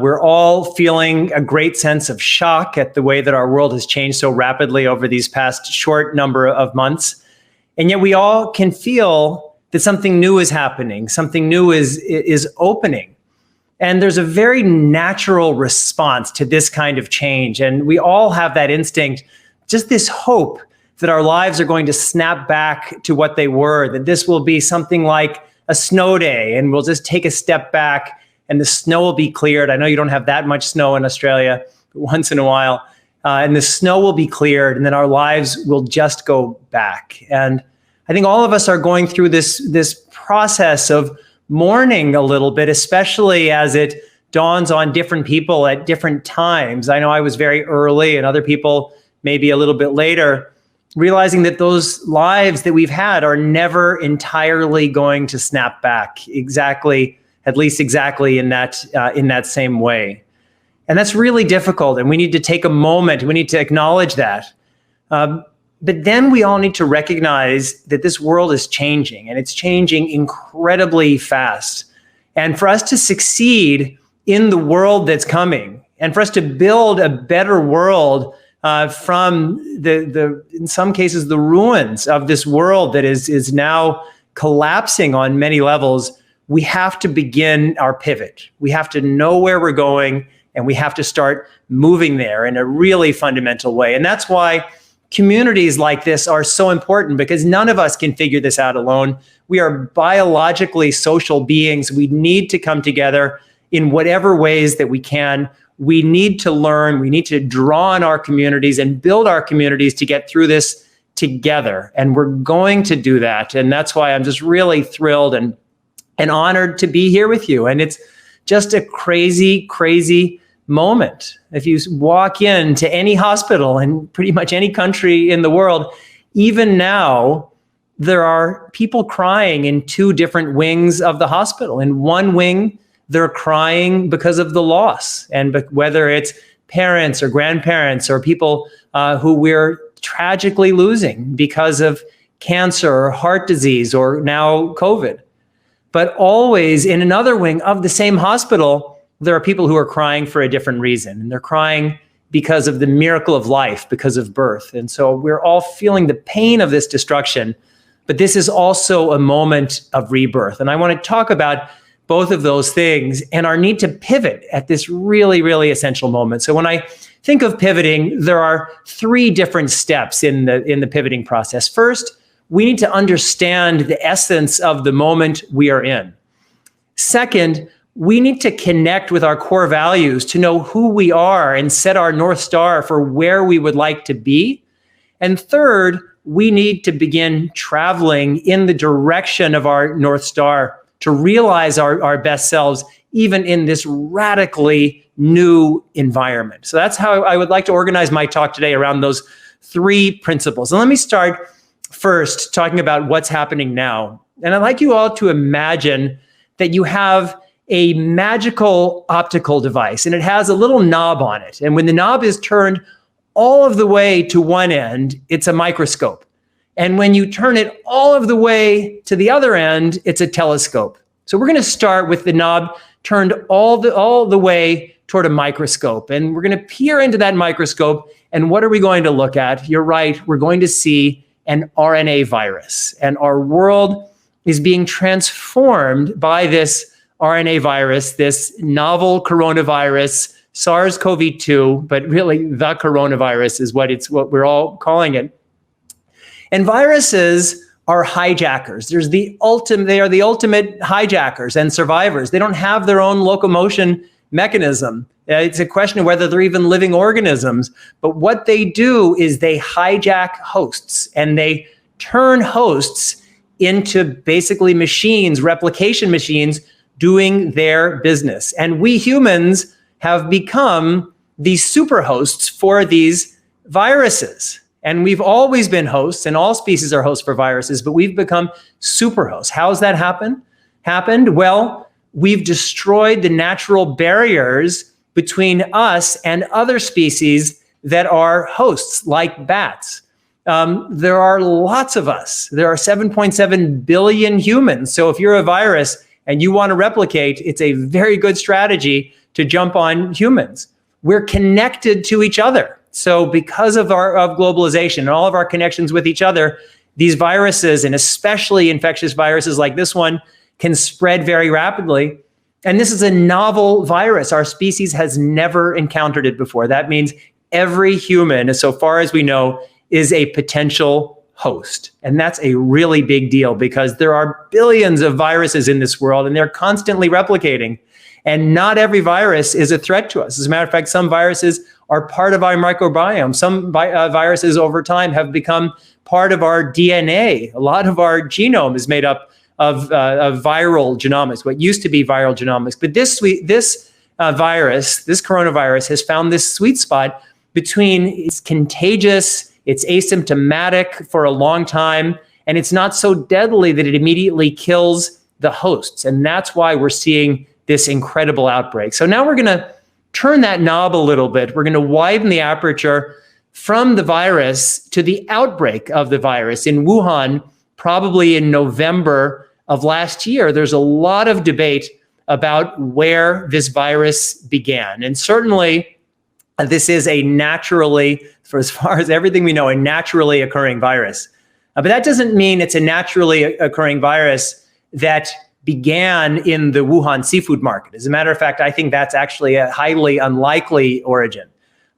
We're all feeling a great sense of shock at the way that our world has changed so rapidly over these past short number of months. And yet we all can feel that something new is happening, something new is opening. And there's a very natural response to this kind of change. And we all have that instinct, just this hope that our lives are going to snap back to what they were, that this will be something like a snow day and we'll just take a step back and the snow will be cleared. I know you don't have that much snow in Australia, but once in a while, and the snow will be cleared and then our lives will just go back. And I think all of us are going through this process of mourning a little bit, especially as it dawns on different people at different times. I know I was very early and other people maybe a little bit later, realizing that those lives that we've had are never entirely going to snap back at least exactly in that same way. And that's really difficult. And we need to take a moment. We need to acknowledge that. But then we all need to recognize that this world is changing and it's changing incredibly fast. And for us to succeed in the world that's coming and for us to build a better world from in some cases, the ruins of this world that is now collapsing on many levels, we have to begin our pivot. We have to know where we're going and we have to start moving there in a really fundamental way. And that's why communities like this are so important, because none of us can figure this out alone. We are biologically social beings. We need to come together in whatever ways that we can. We need to learn, we need to draw on our communities and build our communities to get through this together. And we're going to do that. And that's why I'm just really thrilled and honored to be here with you. And it's just a crazy, crazy moment. If you walk into any hospital in pretty much any country in the world, even now, there are people crying in two different wings of the hospital. In one wing, they're crying because of the loss, and whether it's parents or grandparents or people who we're tragically losing because of cancer or heart disease or now COVID. But always in another wing of the same hospital, there are people who are crying for a different reason. And they're crying because of the miracle of life, because of birth. And so we're all feeling the pain of this destruction, but this is also a moment of rebirth. And I want to talk about both of those things and our need to pivot at this really, really essential moment. So when I think of pivoting, there are three different steps in the pivoting process. First, we need to understand the essence of the moment we are in. Second, we need to connect with our core values to know who we are and set our North Star for where we would like to be. And third, we need to begin traveling in the direction of our North Star to realize our best selves, even in this radically new environment. So that's how I would like to organize my talk today, around those three principles. And let me start first talking about what's happening now. And I'd like you all to imagine that you have a magical optical device and it has a little knob on it. And when the knob is turned all of the way to one end, it's a microscope. And when you turn it all of the way to the other end, it's a telescope. So we're going to start with the knob turned all the way toward a microscope. And we're going to peer into that microscope. And what are we going to look at? You're right. We're going to see an RNA virus. And our world is being transformed by this RNA virus, this novel coronavirus, SARS-CoV-2, but really the coronavirus is what we're all calling it. And viruses are hijackers. They are the ultimate hijackers and survivors. They don't have their own locomotion mechanism. It's a question of whether they're even living organisms. But what they do is they hijack hosts and they turn hosts into basically machines, replication machines, doing their business. And we humans have become the super hosts for these viruses. And we've always been hosts, and all species are hosts for viruses, but we've become super hosts. How has that happened? Well, we've destroyed the natural barriers between us and other species that are hosts, like bats. There are lots of us. There are 7.7 billion humans. So if you're a virus and you want to replicate, it's a very good strategy to jump on humans. We're connected to each other. So because of globalization and all of our connections with each other, these viruses, and especially infectious viruses like this one, can spread very rapidly. And this is a novel virus. Our species has never encountered it before. That means every human, as so far as we know, is a potential host. And that's a really big deal because there are billions of viruses in this world and they're constantly replicating. And not every virus is a threat to us. As a matter of fact, some viruses are part of our microbiome. Some viruses over time have become part of our DNA. A lot of our genome is made up of viral genomics, what used to be viral genomics. But this virus, this coronavirus, has found this sweet spot between it's contagious, it's asymptomatic for a long time, and it's not so deadly that it immediately kills the hosts. And that's why we're seeing this incredible outbreak. So now we're going to turn that knob a little bit. We're going to widen the aperture from the virus to the outbreak of the virus in Wuhan, probably in November of last year. There's a lot of debate about where this virus began. And certainly, this is a naturally, for as far as everything we know, a naturally occurring virus. But that doesn't mean it's a naturally occurring virus that began in the Wuhan seafood market. As a matter of fact, I think that's actually a highly unlikely origin.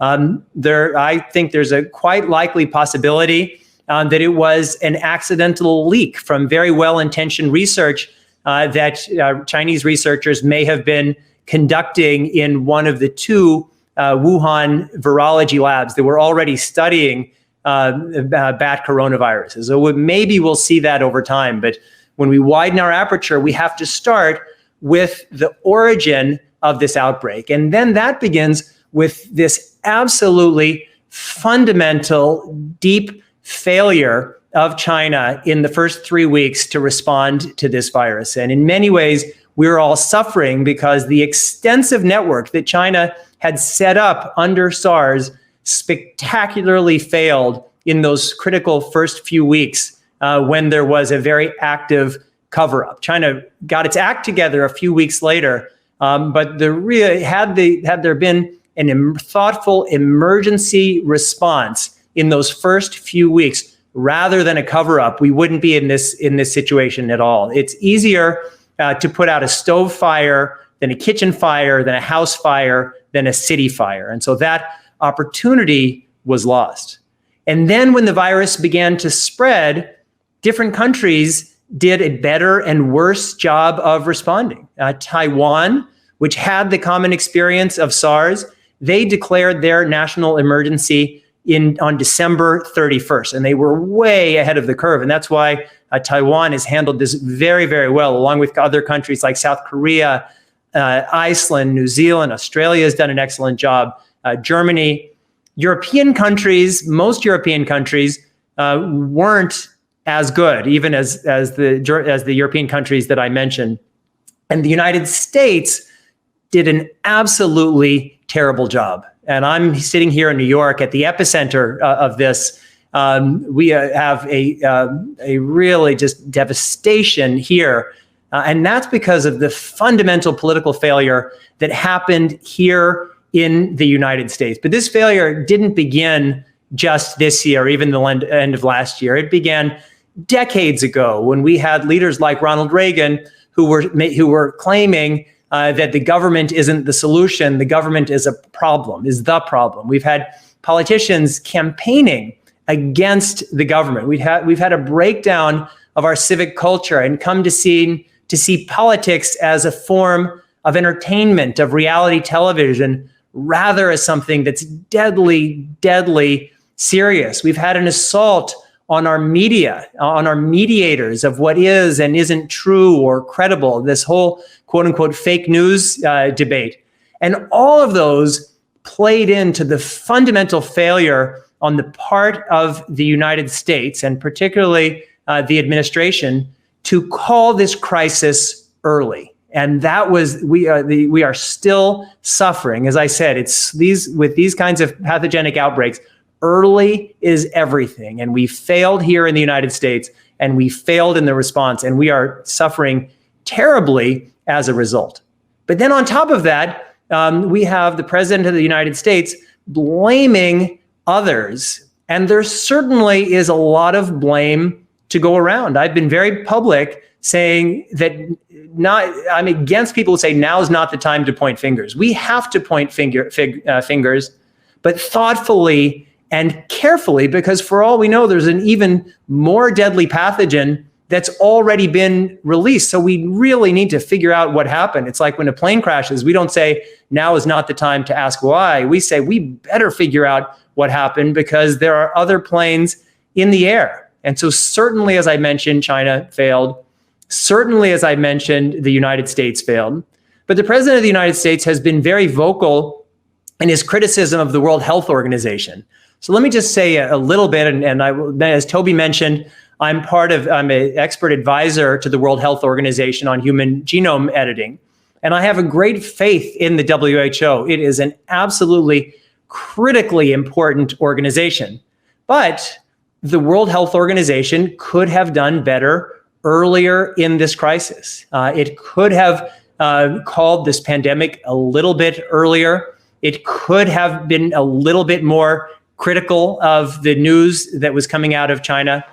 I think there's a quite likely possibility that it was an accidental leak from very well-intentioned research that Chinese researchers may have been conducting in one of the two Wuhan virology labs that were already studying bat coronaviruses. So maybe we'll see that over time. But when we widen our aperture, we have to start with the origin of this outbreak. And then that begins with this absolutely fundamental, deep failure of China in the first 3 weeks to respond to this virus. And in many ways, we're all suffering because the extensive network that China had set up under SARS spectacularly failed in those critical first few weeks when there was a very active cover-up. China got its act together a few weeks later, but had there been a thoughtful emergency response in those first few weeks rather than a cover-up, we wouldn't be in this situation at all. It's easier to put out a stove fire than a kitchen fire, than a house fire, than a city fire. And so that opportunity was lost. And then when the virus began to spread, different countries did a better and worse job of responding. Taiwan, which had the common experience of SARS, they declared their national emergency on December 31st, and they were way ahead of the curve. And that's why Taiwan has handled this very, very well, along with other countries like South Korea, Iceland, New Zealand. Australia has done an excellent job. Germany, European countries, most European countries weren't as good, even as the European countries that I mentioned. And the United States did an absolutely terrible job. And I'm sitting here in New York at the epicenter of this. We have a really just devastation here. And that's because of the fundamental political failure that happened here in the United States. But this failure didn't begin just this year, even the end of last year. It began decades ago when we had leaders like Ronald Reagan who were claiming that the government isn't the solution, the government is the problem. We've had politicians campaigning against the government. We've had a breakdown of our civic culture and come to see politics as a form of entertainment, of reality television, rather as something that's deadly, deadly serious. We've had an assault on our media, on our mediators of what is and isn't true or credible, this whole quote unquote fake news debate. And all of those played into the fundamental failure on the part of the United States and particularly the administration to call this crisis early. And that was, we are still suffering. As I said, with these kinds of pathogenic outbreaks, early is everything. And we failed here in the United States and we failed in the response and we are suffering terribly as a result. But then on top of that, we have the president of the United States blaming others. And there certainly is a lot of blame to go around. I've been very public saying that I'm against people who say now is not the time to point fingers. We have to point fingers, but thoughtfully and carefully, because for all we know, there's an even more deadly pathogen that's already been released. So we really need to figure out what happened. It's like when a plane crashes, we don't say now is not the time to ask why. We say we better figure out what happened because there are other planes in the air. And so certainly, as I mentioned, China failed. Certainly, as I mentioned, the United States failed. But the president of the United States has been very vocal in his criticism of the World Health Organization. So let me just say a little bit, and as Toby mentioned, I'm an expert advisor to the World Health Organization on human genome editing. And I have a great faith in the WHO. It is an absolutely critically important organization. But the World Health Organization could have done better earlier in this crisis. It could have called this pandemic a little bit earlier. It could have been a little bit more critical of the news that was coming out of China.